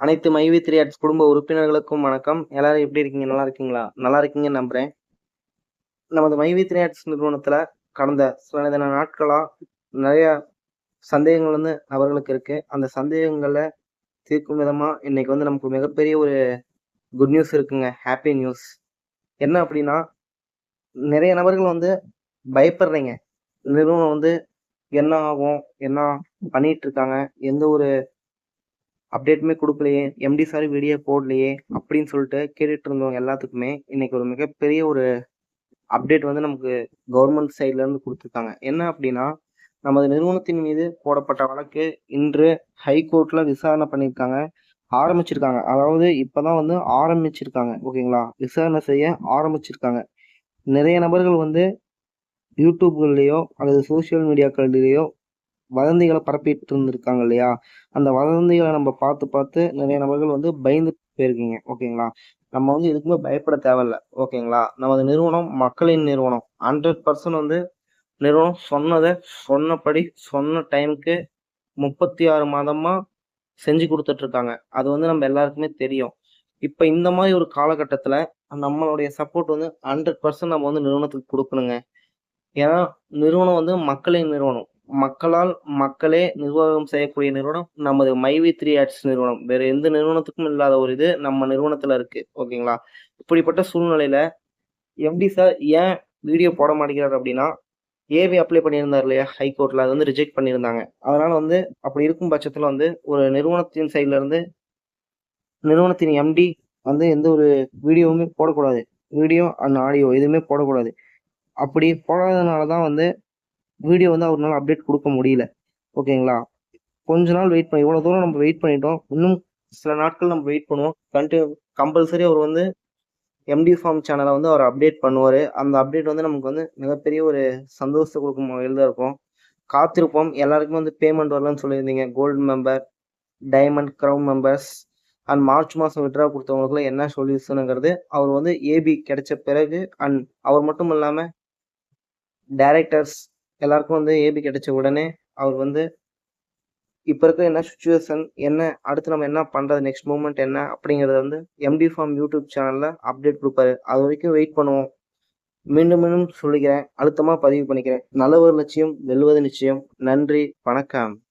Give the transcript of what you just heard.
அனைத்து மைவி three arts குடும்ப உறுப்பினர்களுக்கும் வணக்கம். எல்லாரும் எப்படி இருக்கீங்க? நல்லா இருக்கீங்களா? நல்லா இருக்கீங்கன்னு நம்புறேன். நமது மைவி த்ரீ ஆர்ட்ஸ் நிறுவனத்துல கடந்த சில தின நாட்களா நிறைய சந்தேகங்கள் அவர்களுக்கு இருக்கு. அந்த சந்தேகங்களை தீர்க்கும் விதமா இன்னைக்கு நமக்கு மிகப்பெரிய ஒரு குட் நியூஸ் இருக்குங்க. Happy news. என்ன அப்படின்னா, நிறைய நபர்கள் பயப்படுறீங்க. நிறுவனம் என்ன ஆகும், என்ன பண்ணிட்டு இருக்காங்க, எந்த ஒரு அப்டேட்டுமே குடுக்கலையே, எம்டி சார் வீடியோ போடலையே அப்படின்னு சொல்லிட்டு கேட்டுட்டு இருந்தவங்க எல்லாத்துக்குமே இன்னைக்கு ஒரு மிகப்பெரிய ஒரு அப்டேட் நமக்கு கவர்மெண்ட் சைட்ல இருந்து குடுத்துருக்காங்க. என்ன அப்படின்னா, நமது நிறுவனத்தின் மீது போடப்பட்ட வழக்கு இன்று ஹைகோர்ட்ல விசாரணை பண்ணியிருக்காங்க. ஆரம்பிச்சிருக்காங்க. அதாவது இப்பதான் ஆரம்பிச்சிருக்காங்க. ஓகேங்களா? விசாரணை செய்ய ஆரம்பிச்சிருக்காங்க. நிறைய நபர்கள் யூடியூப்கள்லயோ அல்லது சோசியல் மீடியாக்கள்லயோ வதந்திகளை பரப்பிட்டு இருந்திருக்காங்க இல்லையா? அந்த வதந்திகளை நம்ம பார்த்து பார்த்து நிறைய நபர்கள் பயந்து போயிருக்கீங்க. ஓகேங்களா? நம்ம எதுக்குமே பயப்பட தேவையில்ல. ஓகேங்களா? நமது நிறுவனம் மக்களின் நிறுவனம். 100% நிறுவனம் சொன்னதை சொன்னபடி சொன்ன டைமுக்கு 36 மாதமா செஞ்சு கொடுத்துட்டு இருக்காங்க. அது நம்ம எல்லாருக்குமே தெரியும். இப்ப இந்த மாதிரி ஒரு காலகட்டத்துல நம்மளுடைய சப்போர்ட் 100% நம்ம நிறுவனத்துக்கு கொடுக்கணுங்க. ஏன்னா நிறுவனம் மக்களின் நிறுவனம். மக்களால் மக்களே நிர்வாகம் செய்யக்கூடிய நிறுவனம் நமது மைவி த்ரீ ஆர்ட்ஸ் நிறுவனம். வேற எந்த நிறுவனத்துக்கும் இல்லாத ஒரு இது நம்ம நிறுவனத்துல இருக்கு. ஓகேங்களா? இப்படிப்பட்ட சூழ்நிலையில எம்டி சார் ஏன் வீடியோ போட மாட்டேங்கிறார் அப்படின்னா, ஏவி அப்ளை பண்ணியிருந்தார் இல்லையா ஹைகோர்ட்ல, அது ரிஜெக்ட் பண்ணியிருந்தாங்க. அதனால அப்படி இருக்கும் பட்சத்துல ஒரு நிறுவனத்தின் சைட்ல இருந்து நிறுவனத்தின் எம்டி எந்த ஒரு வீடியோவுமே போடக்கூடாது. வீடியோ அண்ட் ஆடியோ எதுவுமே போடக்கூடாது. அப்படி போடாததுனால தான் வீடியோ அவர்னால அப்டேட் கொடுக்க முடியல. ஓகேங்களா? கொஞ்ச நாள் வெயிட் பண்ணி இவ்வளவு தூரம் நம்ம வெயிட் பண்ணிட்டோம். இன்னும் சில நாட்கள் நம்ம வெயிட் பண்ணுவோம். கம்பல்சரி அவர் எம்டி ஃபார்ம் சேனலை அவர் அப்டேட் பண்ணுவாரு. அந்த அப்டேட் நமக்கு மிகப்பெரிய ஒரு சந்தோஷத்தை கொடுக்கும் வகையில் தான் இருக்கும். காத்திருப்போம். எல்லாருக்குமே பேமெண்ட் வரலன்னு சொல்லியிருந்தீங்க. Gold member, diamond, crown members and March மாதம் விட்ரா கொடுத்தவங்களுக்குலாம் என்ன சொல்யூஷனுங்கிறது அவர் ஏபி கிடைச்ச பிறகு அண்ட் அவர் மட்டும் இல்லாமல் டைரக்டர்ஸ் எல்லாருக்கும் ஏபி கிடைச்ச உடனே அவர் இப்போ இருக்கிற என்ன சுச்சுவேஷன், என்ன அடுத்து நம்ம என்ன பண்ணுறது, நெக்ஸ்ட் மூமெண்ட் என்ன அப்படிங்கிறத எம்டி ஃபார்ம் யூடியூப் சேனலில் அப்டேட் கொடுப்பாரு. அது வரைக்கும் வெயிட் பண்ணுவோம். மீண்டும் மீண்டும் சொல்லிக்கிறேன், அழுத்தமாக பதிவு பண்ணிக்கிறேன். நல்ல ஒரு லட்சியம் வெல்வது நிச்சயம். நன்றி, வணக்கம்.